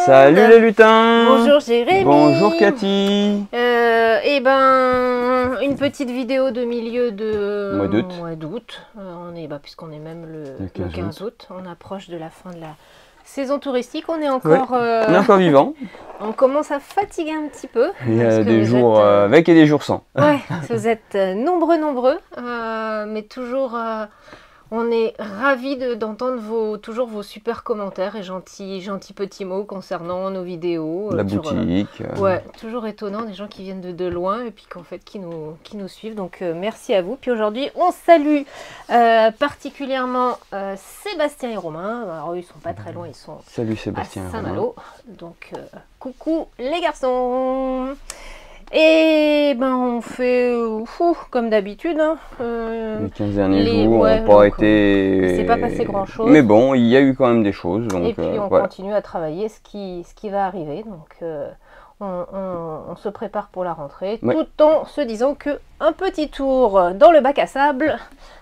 Salut les lutins. Bonjour Jérémy. Bonjour Cathy. Eh ben, une petite vidéo de milieu de mois d'août. Puisqu'on est même le 15 août. On approche de la fin de la saison touristique. On est encore, on est encore vivant. On commence à fatiguer un petit peu. Il y a des jours avec et des jours sans. Ouais, vous êtes nombreux, mais toujours... on est ravis d'entendre toujours vos super commentaires et gentils petits mots concernant nos vidéos. La boutique. Ouais, toujours étonnant, des gens qui viennent de loin et puis qu'en fait qui nous suivent. Donc merci à vous. Puis aujourd'hui, on salue particulièrement Sébastien et Romain. Alors eux, ils sont pas très loin, ils sont Salut Sébastien à Saint-Malo. Donc coucou les garçons. Et ben on fait comme d'habitude. Les 15 derniers jours n'ont pas été... Il s'est pas passé grand chose. Mais bon, il y a eu quand même des choses. Donc, et puis on continue à travailler ce qui va arriver. Donc on se prépare pour la rentrée. Ouais. Tout en se disant qu'un petit tour dans le bac à sable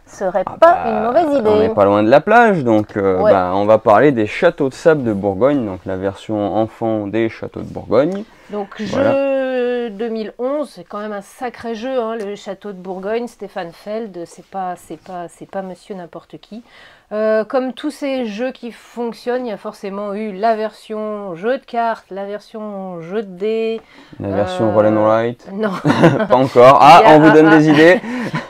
serait pas une mauvaise idée. On n'est pas loin de la plage. Donc on va parler des châteaux de sable de Bourgogne. Donc la version enfant des châteaux de Bourgogne. Donc jeu 2011, c'est quand même un sacré jeu, hein, le château de Bourgogne, Stéphane Feld, c'est pas monsieur n'importe qui. Comme tous ces jeux qui fonctionnent, il y a forcément eu la version jeu de cartes, la version jeu de dés. La version Roll and Write. Non. Pas encore. Ah, on vous donne des idées.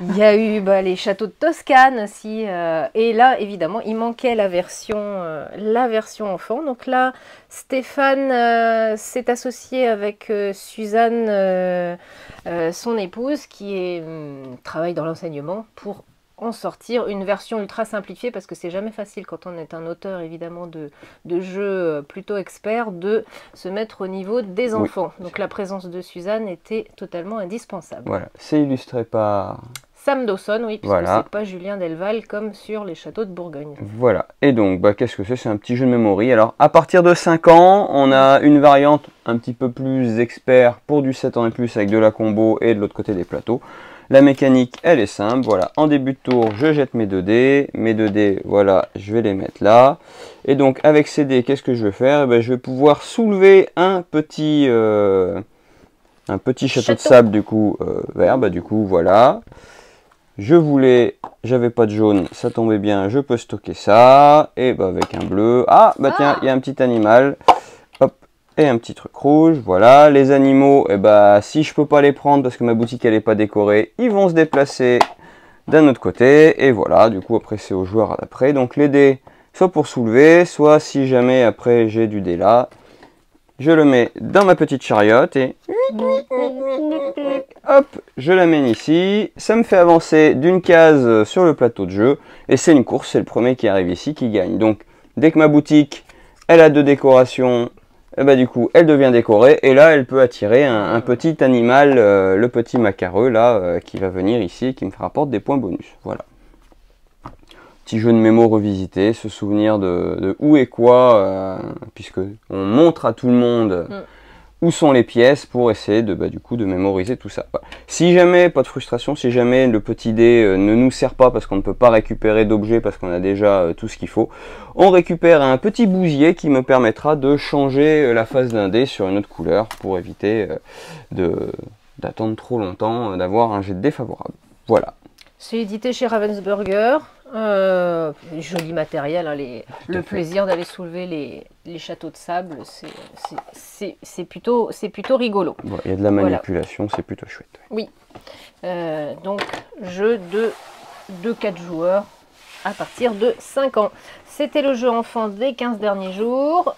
Il y a eu les châteaux de Toscane aussi. Et là, évidemment, il manquait la version enfant. Donc là, Stéphane s'est associé avec Suzanne, son épouse, qui travaille dans l'enseignement, pour en sortir une version ultra simplifiée, parce que c'est jamais facile quand on est un auteur évidemment de jeux plutôt expert de se mettre au niveau des enfants. Oui. Donc la présence de Suzanne était totalement indispensable. Voilà, c'est illustré par Sam Dawson, oui, puisque c'est pas Julien Delval comme sur les châteaux de Bourgogne. Voilà, et donc qu'est-ce que c'est? C'est un petit jeu de memory. Alors à partir de 5 ans, on a une variante un petit peu plus expert pour du 7 ans et plus, avec de la combo et de l'autre côté des plateaux. La mécanique, elle est simple, voilà, en début de tour, je jette mes 2 dés, voilà, je vais les mettre là, et donc avec ces dés, qu'est-ce que je vais faire? Je vais pouvoir soulever un petit château de sable, du coup, vert, du coup, voilà, j'avais pas de jaune, ça tombait bien, je peux stocker ça, et avec un bleu, tiens, il y a un petit animal, et un petit truc rouge, voilà. Les animaux, si je peux pas les prendre parce que ma boutique elle est pas décorée, ils vont se déplacer d'un autre côté, et voilà, du coup après c'est au joueur d'après. Donc les dés, soit pour soulever, soit si jamais après j'ai du dé là, je le mets dans ma petite chariote et hop, je l'amène ici, ça me fait avancer d'une case sur le plateau de jeu, et c'est une course, c'est le premier qui arrive ici qui gagne. Donc dès que ma boutique, elle a 2 décorations, du coup, elle devient décorée, et là, elle peut attirer un petit animal, le petit macareux, là, qui va venir ici et qui me rapporte des points bonus. Voilà. Petit jeu de mémo revisité, se souvenir de où et quoi, puisque on montre à tout le monde où sont les pièces pour essayer du coup de mémoriser tout ça. Voilà. Si jamais, pas de frustration, si jamais le petit dé ne nous sert pas parce qu'on ne peut pas récupérer d'objets parce qu'on a déjà tout ce qu'il faut, on récupère un petit bousier qui me permettra de changer la face d'un dé sur une autre couleur pour éviter d'attendre trop longtemps, d'avoir un jet de dé favorable. Voilà. C'est édité chez Ravensburger. Joli matériel, hein, le plaisir d'aller soulever les châteaux de sable, c'est plutôt rigolo. Bon, il y a de la manipulation, c'est plutôt chouette. Oui, donc jeu de 4 joueurs à partir de 5 ans. C'était le jeu enfant des 15 derniers jours.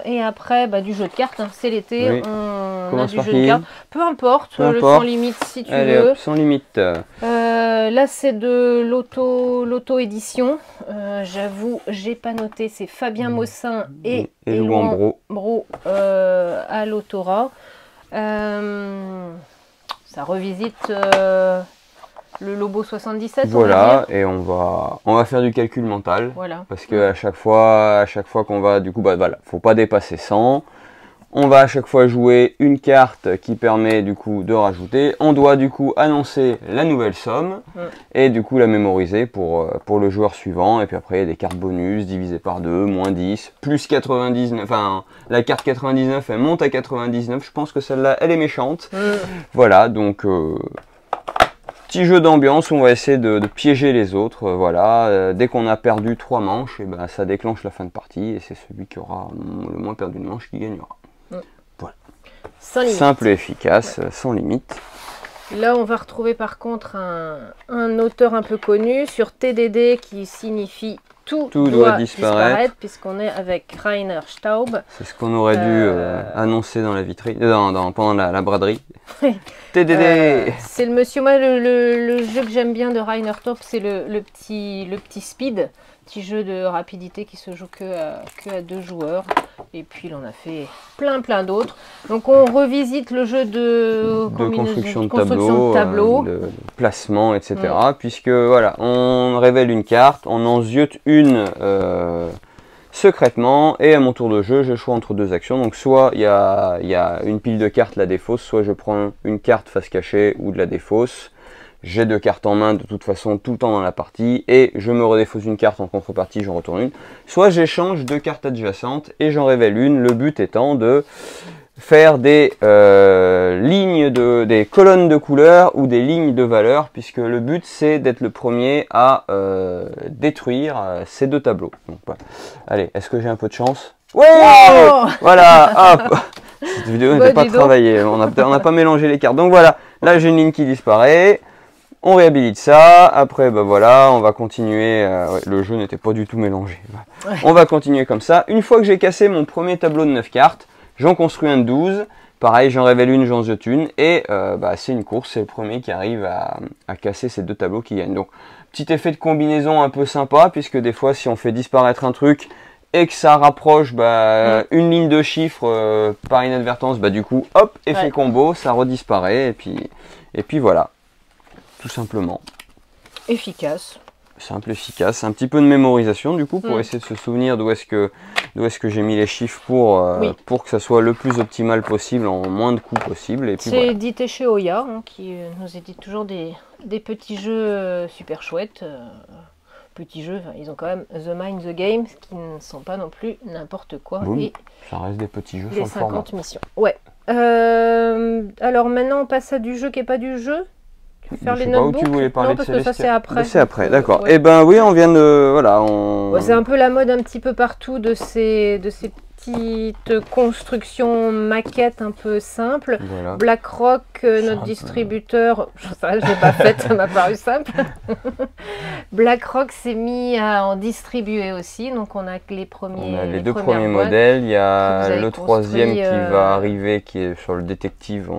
Et après, du jeu de cartes, hein, c'est l'été, oui. On a du jeu de cartes. Peu importe, sans limite si tu Allez, veux. Hop, sans limite. Là, c'est de l'auto-édition. J'avoue, j'ai pas noté. C'est Fabien Mossin et Louan Bro à l'autorat. Ça revisite le Lobo 77. Voilà, et on va faire du calcul mental. Voilà. Parce que à chaque fois qu'on va, du coup, faut pas dépasser 100. On va à chaque fois jouer une carte qui permet du coup de rajouter. On doit du coup annoncer la nouvelle somme et du coup la mémoriser pour le joueur suivant. Et puis après il y a des cartes bonus divisées par 2, moins 10, plus 99. Enfin la carte 99 elle monte à 99. Je pense que celle-là elle est méchante. Voilà donc petit jeu d'ambiance où on va essayer de piéger les autres. Voilà, dès qu'on a perdu 3 manches, et ben, ça déclenche la fin de partie et c'est celui qui aura le moins perdu de manche qui gagnera. Voilà. Sans limite. Simple et efficace, sans limite. Là, on va retrouver par contre un auteur un peu connu sur TDD qui signifie tout doit disparaître puisqu'on est avec Rainer Staub. C'est ce qu'on aurait dû annoncer dans la vitrine, pendant la braderie. TDD. C'est le monsieur, moi le jeu que j'aime bien de Rainer Staub, c'est le petit Speed. Petit jeu de rapidité qui se joue que à 2 joueurs. Et puis il en a fait plein d'autres. Donc on revisite le jeu de construction de tableau, de placement, etc. Puisque voilà, on révèle une carte, on en ziote une secrètement, et à mon tour de jeu, je choisis entre 2 actions. Donc soit il y a une pile de cartes, la défausse, soit je prends une carte face cachée ou de la défausse. J'ai 2 cartes en main de toute façon tout le temps dans la partie et je me redéfausse une carte en contrepartie, j'en retourne une. Soit j'échange 2 cartes adjacentes et j'en révèle une, le but étant de faire des des colonnes de couleurs ou des lignes de valeur, puisque le but c'est d'être le premier à détruire ces 2 tableaux. Donc, voilà. Allez, est-ce que j'ai un peu de chance? Ouais, voilà, hop. Cette vidéo n'était pas travaillée, on n'a pas mélangé les cartes. Donc voilà, là j'ai une ligne qui disparaît. On réhabilite ça, après bah voilà, on va continuer, le jeu n'était pas du tout mélangé. On va continuer comme ça. Une fois que j'ai cassé mon premier tableau de 9 cartes, j'en construis un de 12. Pareil, j'en révèle une, j'en ziote une. Et c'est une course, c'est le premier qui arrive à casser ces 2 tableaux qui gagnent. Donc, petit effet de combinaison un peu sympa, puisque des fois, si on fait disparaître un truc et que ça rapproche une ligne de chiffres par inadvertance, du coup, hop, effet combo, ça redisparaît. Et puis voilà. Tout simplement. Efficace. Simple, efficace. Un petit peu de mémorisation du coup pour essayer de se souvenir d'où est-ce que j'ai mis les chiffres pour que ça soit le plus optimal possible en moins de coups possible. C'est édité chez Oya qui nous édite toujours des petits jeux super chouettes. Petits jeux, ils ont quand même The Mind the Game qui ne sont pas non plus n'importe quoi. Oui, et ça reste des petits jeux les sans 50 format. Missions. Ouais. Alors maintenant on passe à du jeu qui n'est pas du jeu. Faire les notebooks. Où tu voulais parler parce que ça c'est après. C'est après, d'accord. Et ben oui, on vient de voilà. C'est un peu la mode un petit peu partout de ces petites constructions maquettes un peu simples. Voilà. BlackRock, notre distributeur, je l'ai pas fait, ça m'a paru simple. BlackRock s'est mis à en distribuer aussi, donc on a les premiers. On a les 2 premiers modèles. Il y a le 3e qui va arriver, qui est sur le détective.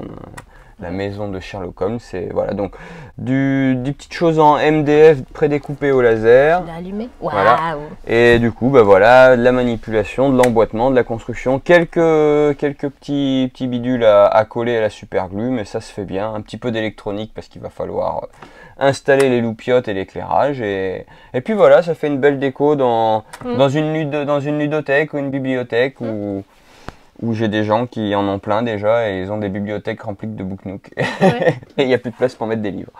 La maison de Sherlock Holmes, c'est voilà donc des petites choses en MDF prédécoupées au laser. Il a allumé. Voilà. Et du coup, voilà, de la manipulation, de l'emboîtement, de la construction, quelques petits bidules à coller à la superglue, mais ça se fait bien. Un petit peu d'électronique parce qu'il va falloir installer les loupiottes et l'éclairage et puis voilà, ça fait une belle déco dans une ludothèque ou une bibliothèque où j'ai des gens qui en ont plein déjà et ils ont des bibliothèques remplies de BookNook. Et il n'y a plus de place pour mettre des livres.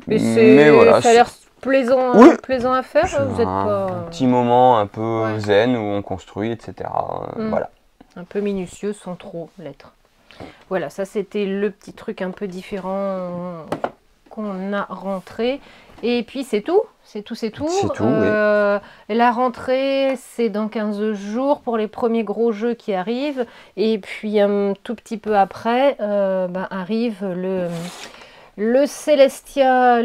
Mais voilà, ça a l'air plaisant, plaisant à faire. Vous êtes pas... Un petit moment un peu zen où on construit, etc. Voilà. Un peu minutieux sans trop l'être. Voilà, ça c'était le petit truc un peu différent qu'on a rentré. Et puis c'est tout. C'est tout. La rentrée, c'est dans 15 jours pour les premiers gros jeux qui arrivent. Et puis un tout petit peu après, arrive le Celestia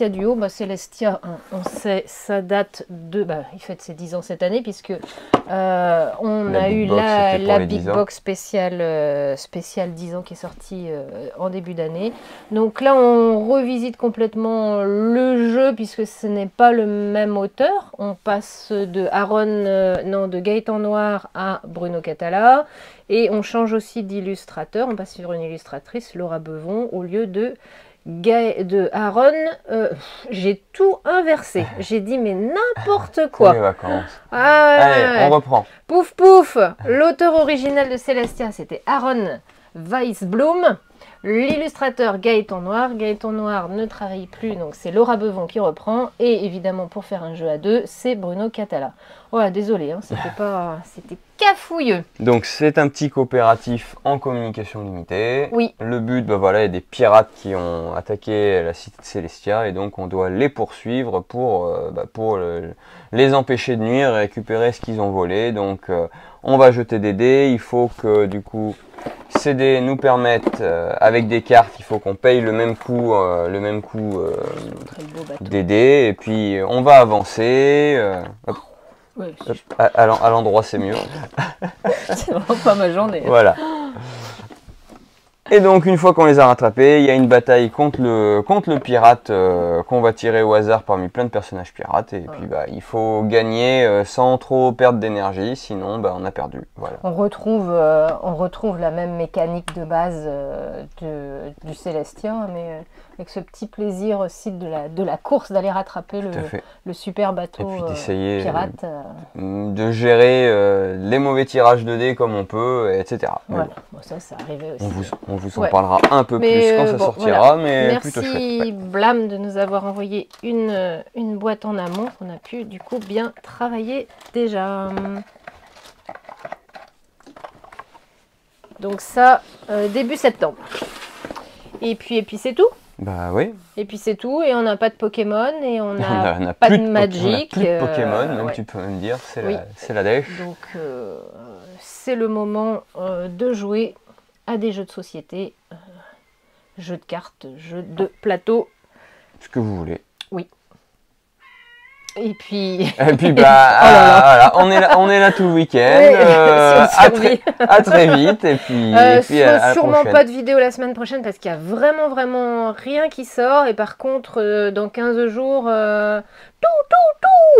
Duo. Celestia, on sait, ça date de... il fête ses 10 ans cette année, puisque on a eu la Big Box spéciale 10 ans qui est sortie en début d'année. Donc là, on revisite complètement le jeu, puisque ce n'est pas le même auteur. On passe de Gaëtan Noir à Bruno Catala. Et on change aussi d'illustrateur. On passe sur une illustratrice, Laura Bevon, au lieu de de Aaron, j'ai tout inversé. J'ai dit mais n'importe quoi. Les vacances. Ah, Allez, on reprend. Pouf pouf. L'auteur original de Célestia, c'était Aaron Weisblum. L'illustrateur Gaëtan Noir. Gaëtan Noir ne travaille plus, donc c'est Laura Bevon qui reprend. Et évidemment, pour faire un jeu à deux, c'est Bruno Catala. Voilà, désolé, hein, c'était cafouilleux. Donc c'est un petit coopératif en communication limitée. Oui. Le but, bah voilà, il y a des pirates qui ont attaqué la cité de Célestia et donc on doit les poursuivre pour les empêcher de nuire et récupérer ce qu'ils ont volé. Donc on va jeter des dés. Il faut que du coup ces dés nous permettent, avec des cartes, il faut qu'on paye le même coût des dés. Et puis on va avancer. Hop. Ouais, Hop, à l'endroit c'est mieux. c'est vraiment pas ma journée. Voilà. Et donc une fois qu'on les a rattrapés, il y a une bataille contre le pirate qu'on va tirer au hasard parmi plein de personnages pirates. Et puis bah, il faut gagner sans trop perdre d'énergie, sinon bah, on a perdu. Voilà. On retrouve la même mécanique de base du Célestien, mais avec ce petit plaisir aussi de la course, d'aller rattraper le super bateau et puis d'essayer pirate. De gérer les mauvais tirages de dés comme on peut, etc. Voilà, bon, ça arrivait aussi. On vous en parlera un peu plus quand ça sortira, voilà. Mais plutôt chouette. Merci Blam de nous avoir envoyé une boîte en amont qu'on a pu du coup bien travailler déjà. Donc ça, début septembre. Et puis c'est tout. Bah oui. Et puis c'est tout, et on n'a pas de Pokémon, et on n'a pas de Magic. On n'a plus de Pokémon, donc tu peux me dire, c'est la dèche. Donc c'est le moment de jouer à des jeux de société, jeux de cartes, jeux de plateau. Ce que vous voulez. Oui. Et puis Voilà, on est là tout le week-end. À très vite et puis à la sûrement prochaine. pas de vidéo la semaine prochaine parce qu'il y a vraiment rien qui sort, et par contre dans 15 jours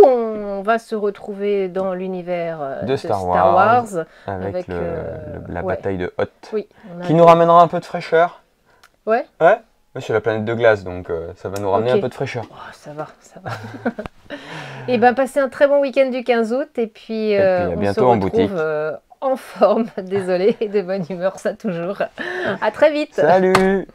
on va se retrouver dans l'univers de Star Wars avec la bataille de Hoth, oui, qui nous ramènera un peu de fraîcheur. Ouais. C'est la planète de glace, donc ça va nous ramener un peu de fraîcheur. Oh, ça va. Et ben passez un très bon week-end du 15 août, et puis à on bientôt se en boutique. en forme, désolé, et de bonne humeur, ça toujours. À très vite. Salut.